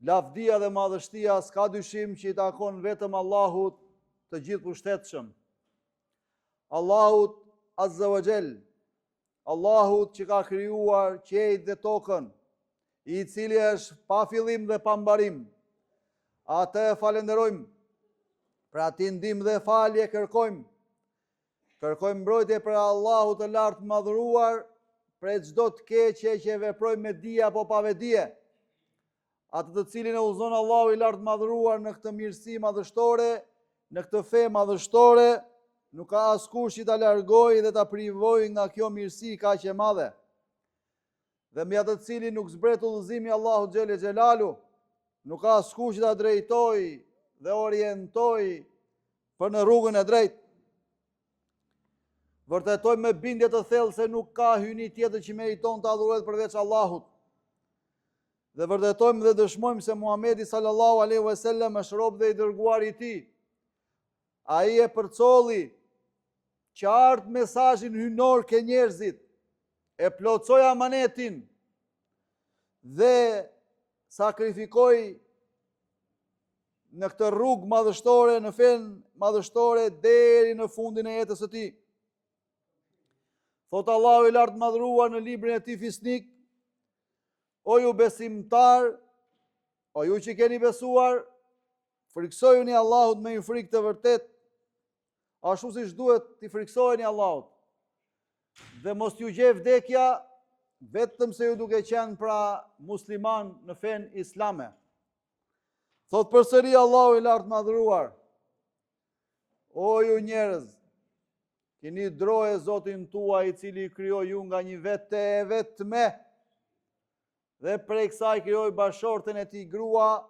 lavdia dhe madhështia s'ka dyshim që i takon vetëm Allahut të gjithë pushtetshëm. Allahut Azza wa Jall, Allahut që ka krijuar qiejt dhe tokën, i cili është pa fillim dhe pa mbarim. Atë e falenderojmë, për ati ndihmë dhe falje kërkojmë. Kërkojmë mbrojtje për Allahut të lartë madhëruar, për çdo të keqe që veprojmë me dije apo pa vedije. Atë të cilin e udhëzon Allahu i lartë madhëruar në këtë mirësi madhështore, në këtë fe madhështore, nuk ka askush që ta largojë dhe ta privojë nga kjo mirësi kaq e madhe. Dhe mbi atë të cilin nuk zbret udhëzimi Allahu xhele xhelalu, nuk ka askush që ta drejtojë dhe orientojë për në rrugën e drejtë. Vërtetojmë me bindje të thellë se nuk ka hyjni tjetër që meriton të adhurohet përveç Allahut. Dhe vërtetojmë dhe dëshmojmë se Muhamedi sallallahu alaihi wasallam është rob dhe i dërguar i tij. Ai e përcolli qartë mesazhin hyjnor ke njerëzit, e plotësoi amanetin dhe sakrifikoi në këtë rrugë madhështore, në fen madhështore deri në fundin e jetës së tij. Thot Allahu i lartë madhruar në librin e tij fisnik: O ju besimtar, o ju që keni besuar, friksojuni Allahut me një frikë të vërtet, ashtu siç duhet t'i friksojeni Allahut. Dhe mos ju gjej vdekja vetëm se ju duke qenë pra musliman në fen islame. Thot përsëri Allahu i lartë madhruar: O ju njerëz, keni droje Zotin tuaj i cili krijoi ju nga një vete e vetme, dhe prej kësaj krijoi bashortën e tij grua,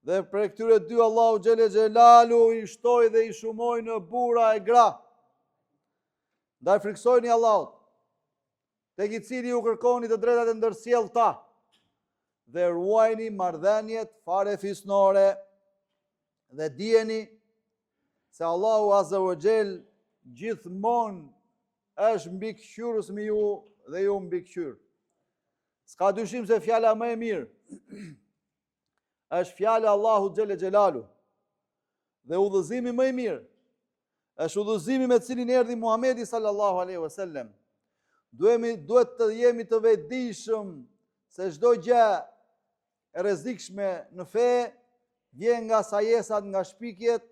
dhe prej këtyre dy Allahu xhele xhelalu i shtoi dhe i shumoi në burra e gra. Ndaj friksojeni Allahut, tek i cili ju kërkoni të drejtat e ndërsjellta, dhe ruajini marrëdhëniet fare fisnore, dhe dijeni se Allahu Azza wa Jall gjithmonë është mbikëqyrës me ju dhe ju mbikëqyr. S'ka dyshim se fjala më e mirë është fjala Allahu xhele xhelalu. Dhe udhëzimi më i mirë është udhëzimi me cilin erdhi Muhamedi sallallahu alaihi wasallam. Duhet të jemi të vetëdijshëm se çdo gjë e rrezikshme në fe vjen nga sajesat, nga shpikjet.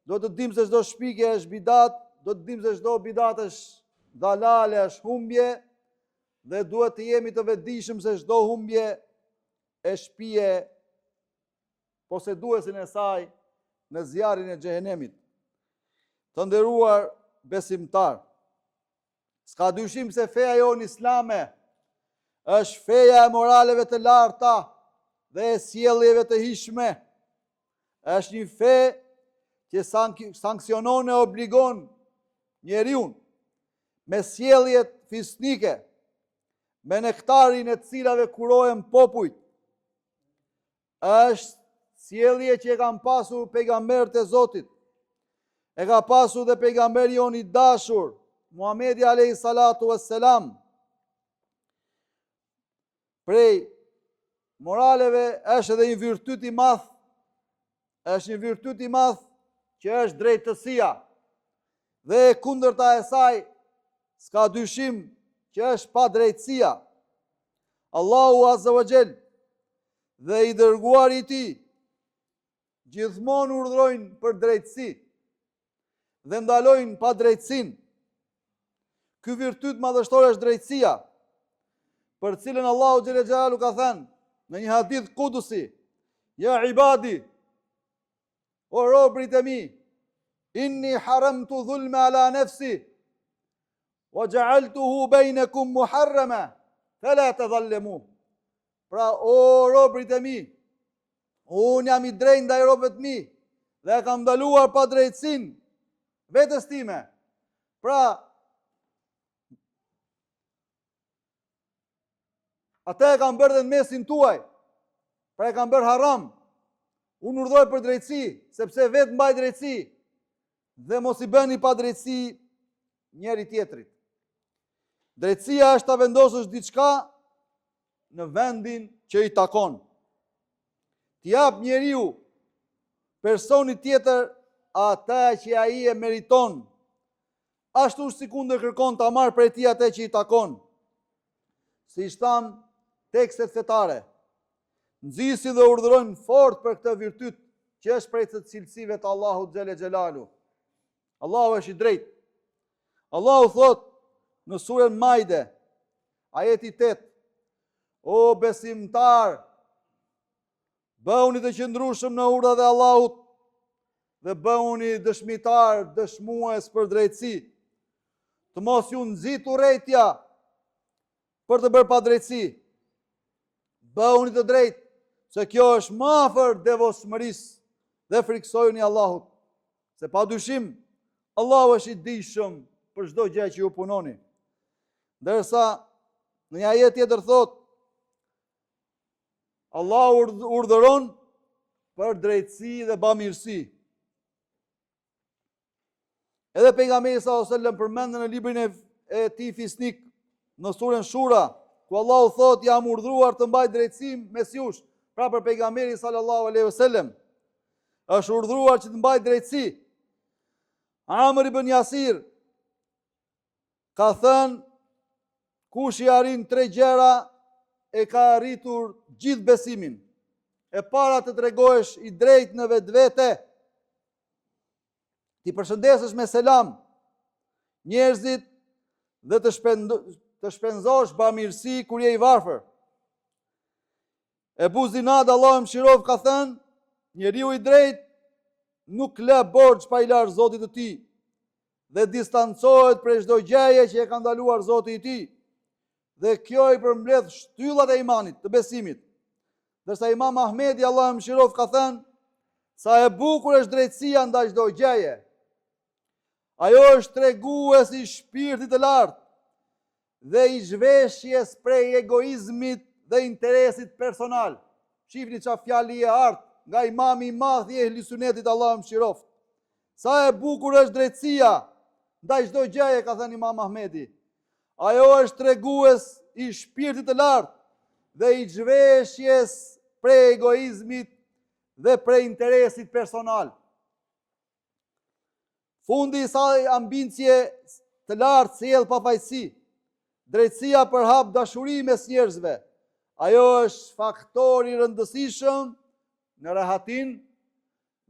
Do të dimë se çdo shpikje është bidat, do të dimë se çdo bidat është dalale, është humbje, dhe duhet të jemi të vetëdijshëm se çdo humbje e shpije poseduesin e saj në zjarrin e xhehenemit. Të nderuar besimtar, s'ka dyshim se feja jonë islame është feja e moraleve të larta dhe e sjelljeve të hishme. Është një fe që sanksionon e obligon njeriun me sjelljet fisnike, me nektarin e cilave kurohen popujt. Është sjellje që e kanë pasur pejgamberët e Zotit. E ka pasur dhe pejgamberi jon i dashur, Muhamedi alayhi salatu wassalam. Prej moraleve është edhe një virtyt i madh, është një virtyt i madh që është drejtësia. Dhe e kundërta e saj s'ka dyshim që është pa drejtësia. Allahu Azza wa Jall dhe i dërguar i tij gjithmonë urdhrojnë për drejtësi dhe ndalojnë pa drejtësinë. Ky virtyt madhështor është drejtësia, për cilën Allahu xhele xhelalu ka thënë në një hadith kudusi: Ja ibadi, o robrit e mi, inni haramtu dhulma ala nafsi wa ja'altuhu bainakum muharrama fala tadhallamu. Pra, o robrit e mi, unë jam i drejtë ndaj robëve të mi dhe e kam ndaluar pa drejtësinë vetes time. Pra, ata e kam bërë dhe në mesin tuaj, pra e kam bërë haram. Unë urdhëroj për drejtësi, sepse vetë mbaj drejtësi, dhe mos i bëni pa drejtësi njeri tjetrit. Drejtësia është ta vendosësh diçka në vendin që i takon. t'jap njeriu personi tjetër ata që ai e meriton, ashtu si kundër kërkon ta marrë prej tij atë që i takon. Si shtan tekstet fetare, nxisin dhe urdhërojnë fort për këtë virtyt që është prej të cilësive të Allahut xhele xhelalu. Allahu është i drejtë. Allahu thot në surën Maide, ajeti 8, o besimtar, bëhuni të qëndrueshëm në urdhat e Allahut dhe bëhuni dëshmitar, dëshmues për drejtësi. Të mos ju nxit urrejtja për të bërë padrejtësi. Bëhuni të drejtë, se kjo është më afër devotshmërisë dhe friksojuni Allahut, se padyshim Allahu është i dijshëm për çdo gjë që ju punoni. Ndërsa në një ajet tjetër thot, Allahu urdhëron për drejtësi dhe bamirësi. Edhe pejgamberi sallallahu alajhi wasallam përmend në librin e tij fisnik në surën Shura, ku Allahu thot, jam urdhëruar të mbaj drejtësi mes jush, pra për pejgamberin sallallahu alajhi wasallam është urdhëruar që të mbaj drejtësi. Amr ibn Yasir ka thënë, kush i arrin 3 gjëra e ka arritur gjithë besimin. E para të tregohesh i drejtë në vetvete, ti përshëndesësh me selam njerëzit dhe të shpenzosh bamirësi kur je i varfër. Ebu Zinad, Allahu mëshirov, ka thënë, njeriu i drejtë nuk lë borxh pa i larë Zotit të tij dhe distancohet prej çdo gjëje që e ka ndaluar Zoti i tij. Dhe kjo i përmbledh shtyllat e imanit, të besimit. Dërsa Imam Ahmedi, Allahu mëshirov, ka thënë, sa e bukur është drejtësia ndaj çdo gjëje. Ajo është tregues i shpirtit të lartë dhe i zhveshjes prej egoizmit dhe interesit personal. Shifni çfarë fjali e art nga imami i madh i ehli sunetit, Allahu mëshiroft. Sa e bukur është drejtësia ndaj çdo gjëje, ka thënë Imam Ahmedi. Ajo është tregues i shpirtit të lartë dhe i zhveshjes prej egoizmit dhe prej interesit personal. Fundi i saj ambicie të lartë sjell pafajësi. Drejtësia përhap dashuri mes njerëzve. Ajo është faktor i rëndësishëm në rehatin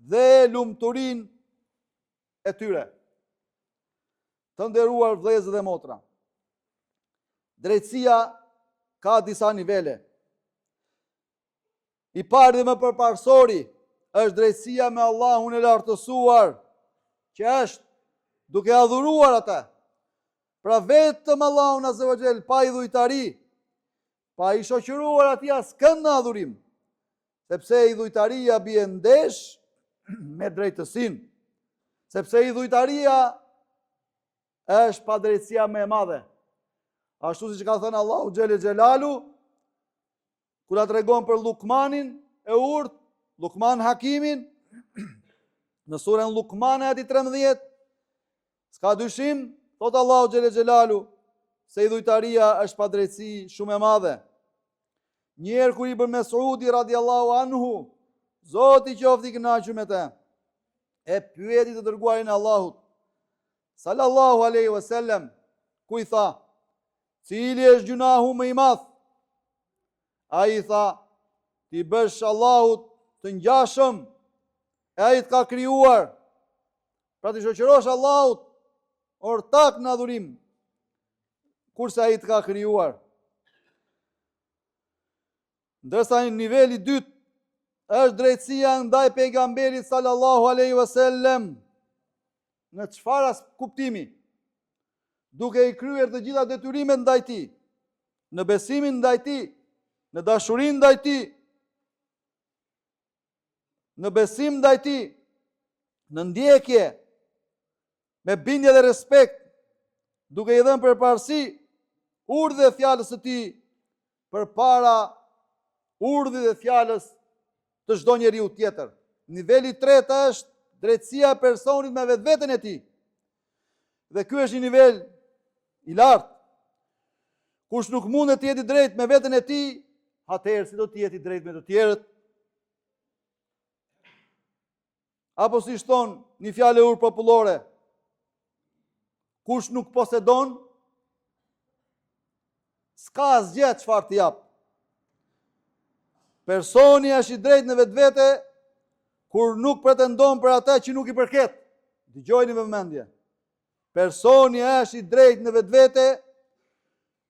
dhe lumturinë e tyre. Të nderuar vëllezër dhe motra, drejtësia ka disa nivele. I pari dhe më përparsori është drejtësia me Allahun e lartësuar, që është duke adhuruar atë. Pra vetëm Allahun azza wa jall, pa i dhujtari, pa i shoqëruar atij askënd në adhurim, sepse i dhujtaria bie ndesh me drejtësinë, sepse i dhujtaria është padrejtësia më e madhe. Ashtu siç ka thënë Allahu xhele xhelalu, kur ta tregon për Lukmanin e urt, Lukman Hakimin, në surën Lukman ayati 13, s'ka dyshim, thot Allahu xhele xhelalu, se i dhujtaria është padrejtësi shumë e madhe. Njerë kur Ibn Mesudi radiallahu anhu, Zoti qoftë i kënaqur me të, e pyeti të dërguarin e Allahut sallallahu alaihi wasallam, ku i tha, cili është gjunahu më i madh? Ai tha, ti bësh Allahut të ngjashëm, e ai të ka krijuar, pra ti shoqërosh Allahut ortak në adhurim, kurse ai të ka krijuar. Ndërsa në niveli 2 është drejtësia ndaj pejgamberit sallallahu alaihi wasallam. Në çfarë kuptimi? Duke i kryer të gjitha detyrimet ndaj tij, në besimin ndaj tij, në dashurinë ndaj tij, në besim ndaj tij, në ndjekje, me bindje dhe respekt, duke i dhënë përparësi urdhë dhe fjalës së tij përpara urdhit dhe fjalës të çdo njeriu tjetër. Niveli 3 është drejtësia e personit me vetveten e tij. Dhe ky është një nivel i lartë. Kush nuk mundet të jetë i drejtë me veten e tij, atëherë si do të jetë i drejtë me të tjerët? Apo si shton një fjalë ur popullore, kush nuk posedon, s'ka asgjë çfarë të jap. Personi është i drejtë në vetvete kur nuk pretendon për atë që nuk i përket. Dëgjojeni me vëmendje. Personi është i drejtë në vetvete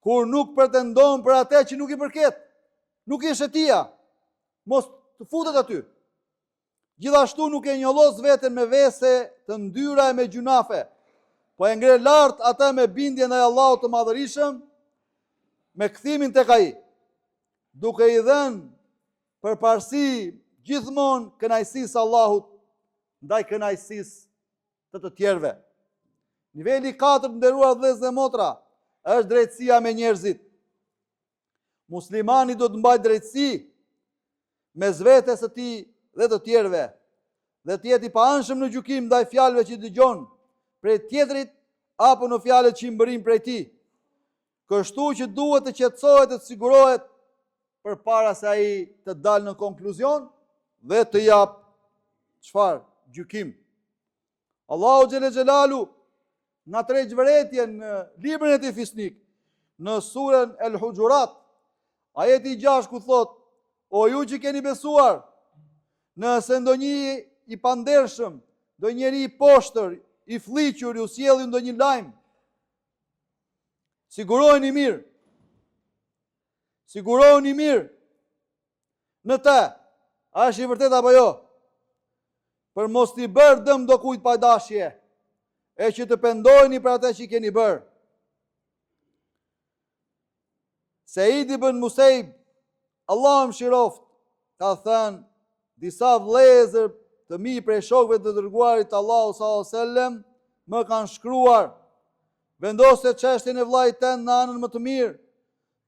kur nuk pretendon për atë që nuk i përket. Nuk i është e tia. Mos të futet aty. Gjithashtu nuk e njollos veten me vese të ndyra e me gjunafe, po e ngre lart atë me bindje ndaj Allahut të Madhërisëm, me kthimin tek ai, duke i dhënë përparësi gjithmonë kënaqësisë Allahut ndaj kënaqësisë të tjerëve. Niveli 4, nderuar vëllezër dhe motra, është drejtësia me njerëzit. Muslimani do të mbajë drejtësi mes vetes së tij dhe të tjerëve, dhe të jetë i paanshëm në gjykim ndaj fjalëve që dëgjon prej tjetrit apo në fjalët që i mbërrin prej tij. Kështu që duhet të qetësohet dhe të sigurohet përpara se ai të dalë në konkluzion dhe të jap çfarë? Gjykim. Allahu xhele xhelalu na tregj vërtetën në librin e tij fisnik, në surën El Hujurat, ajeti 6 ku thot: O ju që keni besuar, nëse ndonjë i pandershëm, ndonjëri i poshtër, i fllihur ju sjellë ndonjë lajm, siguroheni mirë. Siguroheni mirë në të, a është i vërtet apo jo? Për mos t'i bërë dëm do kujt pa dashje, e që të pendoheni për atë që i keni bërë. Seid ibn Musaib, Allah mëshiroft, ka thënë, disa vëllezër të mi prej shokëve të dërguarit Allahu sallallahu alaihi wasallam më kanë shkruar: vendose çështjen e vllait tënd në anën më të mirë,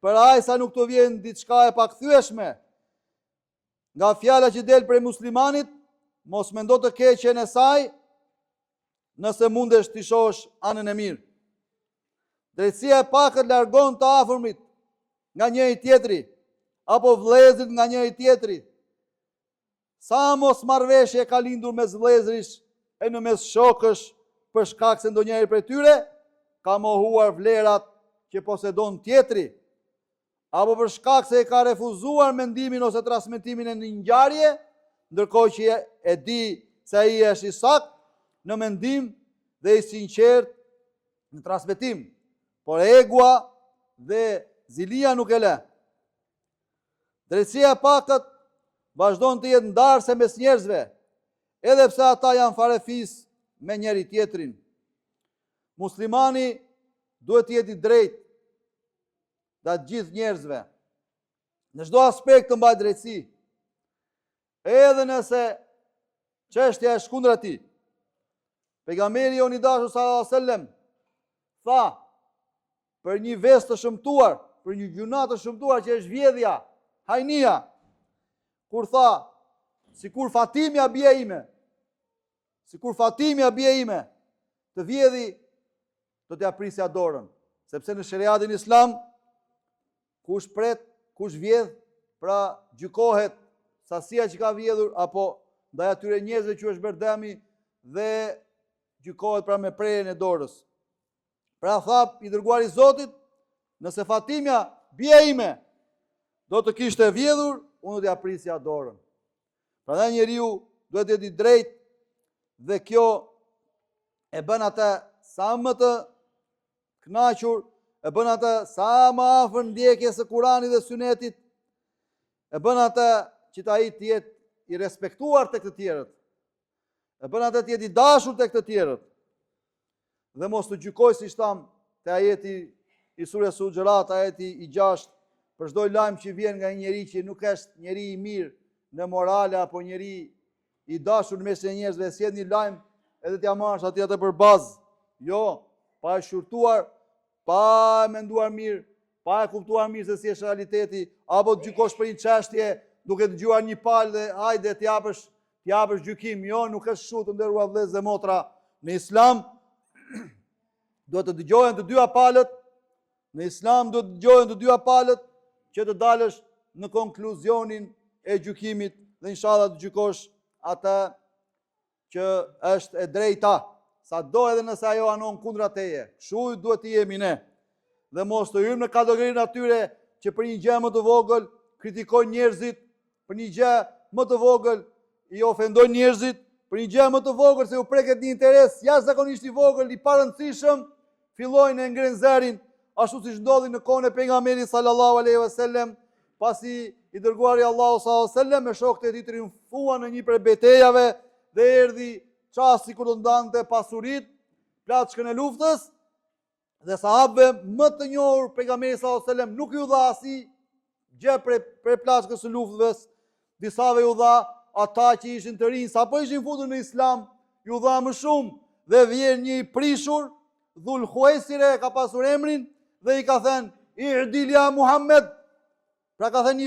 për aq sa nuk të vjen diçka e pakthyeshme nga fjala që del prej muslimanit, mos mendo të keqen e saj, nëse mundesh t'i shohësh anën e mirë. Drejtësia e pakët largon të afërmit nga njëri tjetri, apo vëllezërit nga njëri tjetri. Sa mos marrëveshje ka lindur mes vëllezërish e në mes shokësh për shkak se ndonjëri prej tyre ka mohuar vlerat që posedon tjetri, apo për shkak se e ka refuzuar mendimin ose transmetimin e një ngjarje, ndërkohë që e di se ai është i saktë në mendim dhe i sinqert në transmetim, por egua dhe zilia nuk e lë. Drejtësia e pakët vazhdon të jetë ndarëse mes njerëzve, edhe pse ata janë farefis me njëri tjetrin. Muslimani duhet të jetë i drejtë ndaj gjithë njerëzve, në çdo aspekt të mbaj drejtësi, edhe nëse çështja është kundër atij. Pejgamberi jon i dashur sallallahu alaihi wasallam tha për një vesë të shëmtuar, për një gjuna të shëmtuar që është vjedhja, hajnia, kur tha, sikur Fatimja bie ime, të vjedhi, do t'ja prisja dorën, sepse në shariatin islam kush pret, kush vjedh, pra gjykohet sasia që ka vjedhur apo ndaj atyre njerëzve që është bërë dëmi dhe gjykohet pra me prerjen e dorës. Pra tha i dërguari i Zotit, nëse Fatimja bie ime do të kishte vjedhur, unë do t'ja prisja dorën. Prandaj njeriu duhet të jetë i drejtë dhe kjo e bën atë sa më të kënaqur, e bën atë sa më afër ndjekjes së Kuranit dhe Sunetit, e bën atë që ai të jetë i respektuar tek të tjerët, e bën atë të jetë i dashur tek të tjerët, dhe mos të gjykoj si tham te ajeti i surës Hujurat, ajeti i 6, për çdo lajm që vjen nga një njeri që nuk është njeri i mirë në morale apo njeri i dashur mes e njerëzve, sjell një lajm edhe t'ja marrësh atë për bazë. Jo, pa e shurtuar, pa e menduar mirë, pa e kuptuar mirë se si është realiteti, apo të gjykosh për një çështje duke dëgjuar një palë dhe hajde t'japësh gjykim. Jo, nuk është kështu, të nderuar vëllezër dhe motra. Në Islam duhet të dëgjohen të dyja palët, që të dalësh në konkluzionin e gjykimit dhe inshallah të gjykosh atë që është e drejta, sa do edhe nëse ajo anon kundra teje. Kështu duhet të jemi ne. Dhe mos të hymë në kategorinë atyre që për një gjë më të vogël kritikojnë njerëzit, për një gjë më të vogël i ofendojnë njerëzit, për një gjë më të vogël se u preket një interes jashtëzakonisht i vogël, i parëndësishëm, fillojnë e ngrenë zërin, ashtu siç ndodhi në kohën e pejgamberit sallallahu alaihi wasallam, pasi i dërguari Allahu sallallahu alaihi wasallam me shokët e tij triumfuan në një prej betejave dhe erdhi çasti kur u ndante pasuritë, plaçkën e luftës, dhe sahabëve më të njohur pejgamberi sallallahu alaihi wasallam nuk ju dha asi gjë për plaçkës së luftës, disave ju dha, ata që ishin të rinj, sapo ishin futur në Islam, ju dha më shumë, dhe vjen një i prishur, Dhul Khuwaisire ka pasur emrin, dhe i ka thënë, "I'dilja Muhammed", pra ka thënë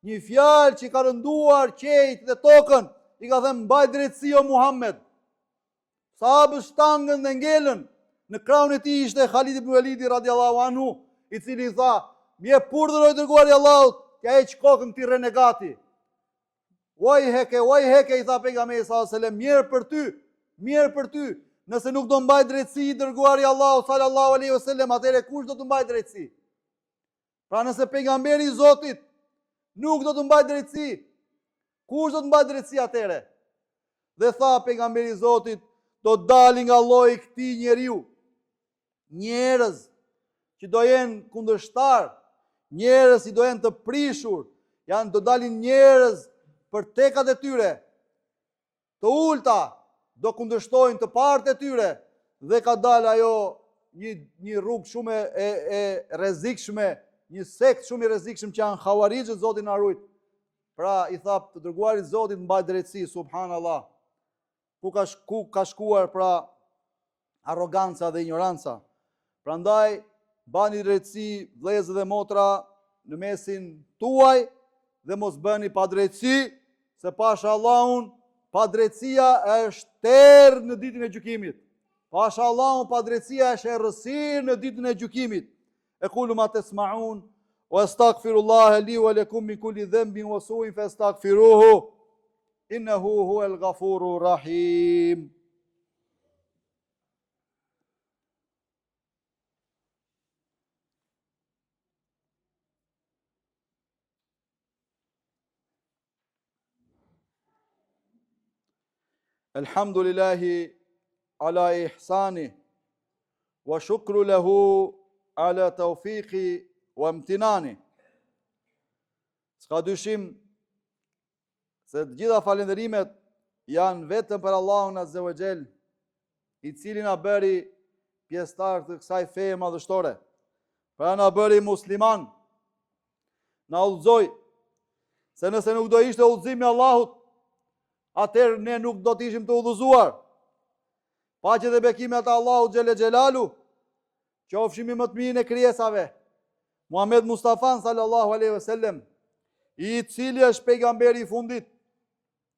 një fjalë që ka rënduar qejt dhe tokën, i ka thënë, "Mbaj drejtësi o Muhammed". Sahabët shtangën dhe ngelën, në krahun e tij ishte Khalid ibn Walidi radiallahu anhu, i cili i tha, "Mje purdhër o dërguari i Allahut, ja heq kokën ti renegati". Oj heke, i tha pejgamberi sallallahu alaihi wasallam, mirë për ty. Nëse nuk do mbaj drejtësi i dërguari i Allahut sallallahu alaihi wasallam, atëherë kush do të mbaj drejtësi? Pra nëse pejgamberi i Zotit nuk do të mbaj drejtësi, kush do të mbaj drejtësi atëherë? Dhe tha pejgamberi i Zotit, do dalin nga lloji i këtij njeriu njerëz që do jenë kundërshtar, njerëz që do jenë të prishur, do dalin njerëz për tekat e tyre, të ulta, do kundërshtojnë të partë e tyre, dhe ka dalë ajo një rrugë shumë e rrezikshme, një sekt shumë i rrezikshëm që janë Khawarizët, Zoti na ruaj. Pra i tha të dërguarit Zotit, mbaj drejtësi, subhanallah. Ku ka shkuar pra arroganca dhe ignoranca. Prandaj bani drejtësi vëllezër dhe motra në mesin tuaj dhe mos bëni pa drejtësi, se pasha Allahun pa drejtësia është terrë në ditën e gjykimit. Pasha Allahun pa drejtësia është errësirë në ditën e gjykimit. Aqulu ma tasma'un wa astaghfirullaha li wa lakum min kulli dhanbin wa su'in fastaghfiruhu innahu huwal ghafurur rahim. Alhamdulillahi ala ihsani wa shukru lahu ala tawfiqi wa imtinani. S'ka dyshim se të gjitha falenderimet janë vetëm për Allahun Azza wa Jall, i cili na bëri pjesëtar të kësaj feje madhështore. Pra na bëri musliman, na udhëzoi, se nëse nuk do ishte udhëzimi i Allahut, atëherë ne nuk do të ishim të udhëzuar. Paqe dhe bekimet e Allahut xhelle xhelalu, qofshim më të mirë në krijesave, Muhammed Mustafa sallallahu alaihi wasallam, i cili është pejgamberi i fundit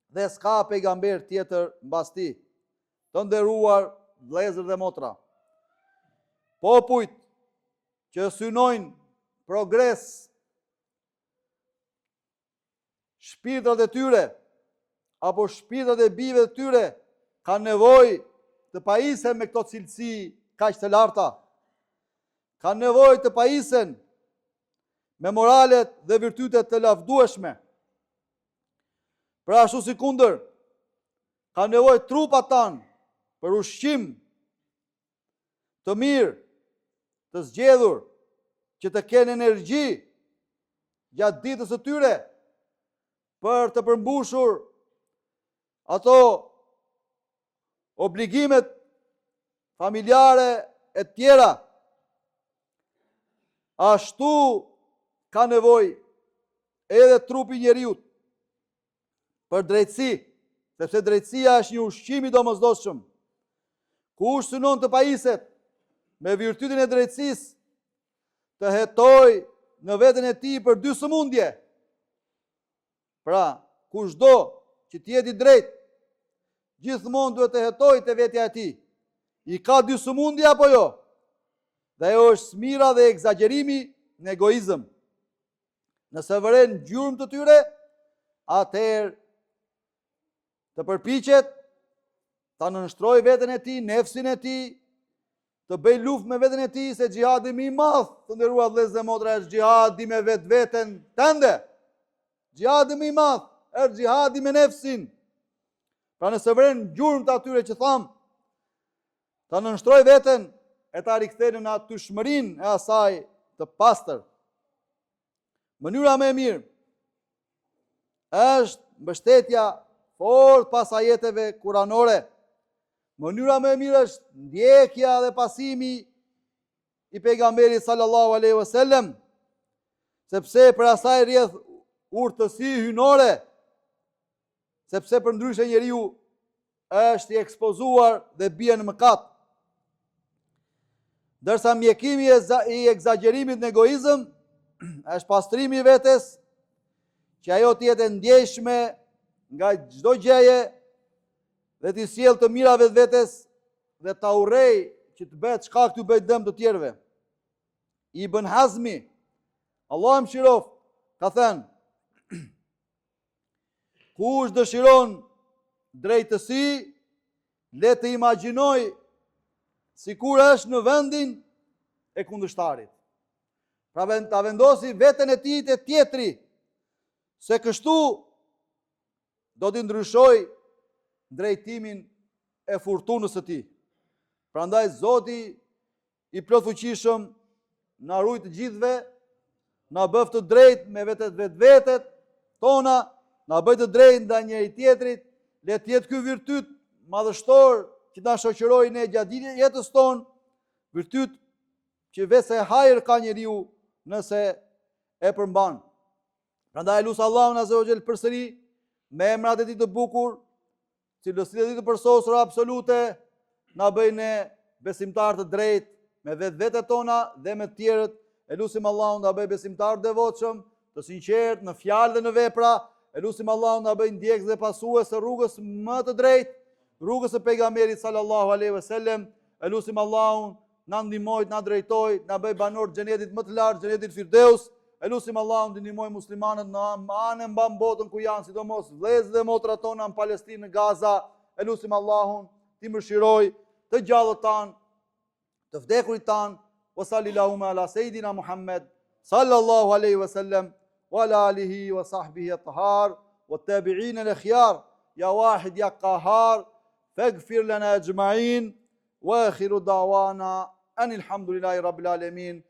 dhe s'ka pejgamber tjetër mbas tij. Të nderuar vëllezër dhe motra, popujt që synojnë progres, shpirtrat e tyre apo shpirtrat e bijve të tyre kanë nevojë të pajisen me këto cilësi kaq të larta. Kanë nevojë të pajisen me moralet dhe virtytet të lavdueshme. Pra ashtu si kundër, kanë nevojë trupat tanë për ushqim të mirë, të zgjedhur, që të kenë energji gjatë ditës së tyre për të përmbushur ato obligimet familjare e tjera. Ashtu ka nevojë edhe trupi i njeriu për drejtësi, sepse drejtësia është një ushqim i domosdoshëm. Kush synon të pajiset me virtytin e drejtësisë, të hetoj në veten e tij për dy sëmundje. Pra, kushdo që të jetë i drejtë, gjithmonë duhet të hetojë te vetja e tij. I ka dy sëmundje apo jo? Dhe ajo është smira dhe egzagerimi në egoizëm. Nëse vëren gjurmë të tyre, atëherë të përpiqet ta nënshtrojë veten e tij, nefsin e tij, të bëj luftë me veten e tij, se xhihadi më i madh, të nderuar vëllezër dhe motra, është xhihadi me vetveten tënde. Xhihadi më i madh është xhihadi me nefsin. Pra nëse vren gjurmë të atyre që tham, ta nënshtroj veten e ta rikthejnë në atyshmërinë e asaj të pastër. Mënyra më e mirë është mbështetja fort pas ajeteve kuranore. Mënyra më e mirë është ndjekja dhe pasimi i pejgamberit sallallahu alaihi wasallam, sepse për asaj rrjedh urtësi hynore, sepse përndryshe njeriu është i ekspozuar dhe bie në mëkat. Dërsa mjekimi i egzagerimit në egoizëm është pastrimi i vetes, që ajo të jetë ndjeshme nga çdo gjëje dhe t'i sjellë të mira vetvetes dhe ta urrej që të bëhet shkak të bëjë dëm të tjerëve. Ibn Hazmi, Allah mëshiroft, ka thënë: kush dëshiron drejtësi, le të imagjinoj sikur është në vendin e kundërshtarit. Pra ta vendosi veten e tij te tjetri, se kështu do t'i ndryshoj drejtimin e furtunës së tij. Prandaj Zoti i plotfuqishëm na ruaj të gjithëve, na bëf të drejtë me vetvetet tona, na bëj të drejtë ndaj njëri tjetrit, le të jetë ky virtyt madhështor që na shoqërojë ne gjatë jetës tonë, virtyt që vetë hajër ka njeriu nëse e përmban. Prandaj lut Allahun azza wa jall përsëri me emrat e tij të bukur, cilësitë e tij të përsosura absolute, na bëjnë besimtar të drejtë me vetvetet tona dhe me të tjerët. E lutim Allahun ta bëj besimtar të devotshëm, të sinqert në fjalë dhe në vepra. E lutim Allahun ta bëj ndjekës dhe pasues së rrugës më të drejtë, rrugës së pejgamberit sallallahu alaihi wasallam. E lutim Allahun na ndihmoj, na drejtoj, na bëj banor xhenetit më të lartë, xhenetit Firdeus. E lutim Allahun të ndihmoj muslimanët në anë mban botën ku janë, sidomos vëllezërit dhe motrat tona në Palestinë, në Gaza. E lutim Allahun të mëshiroj të gjallët tanë, të vdekurit tanë. Wa sallallahu ala sayidina Muhammad sallallahu alaihi wasallam wa ala alihi wa sahbihi at-tahar wa at-tabi'in al-akhyar ya wahid ya qahhar faghfir lana ajma'in wa akhiru da'wana anil hamdulillahi rabbil alamin.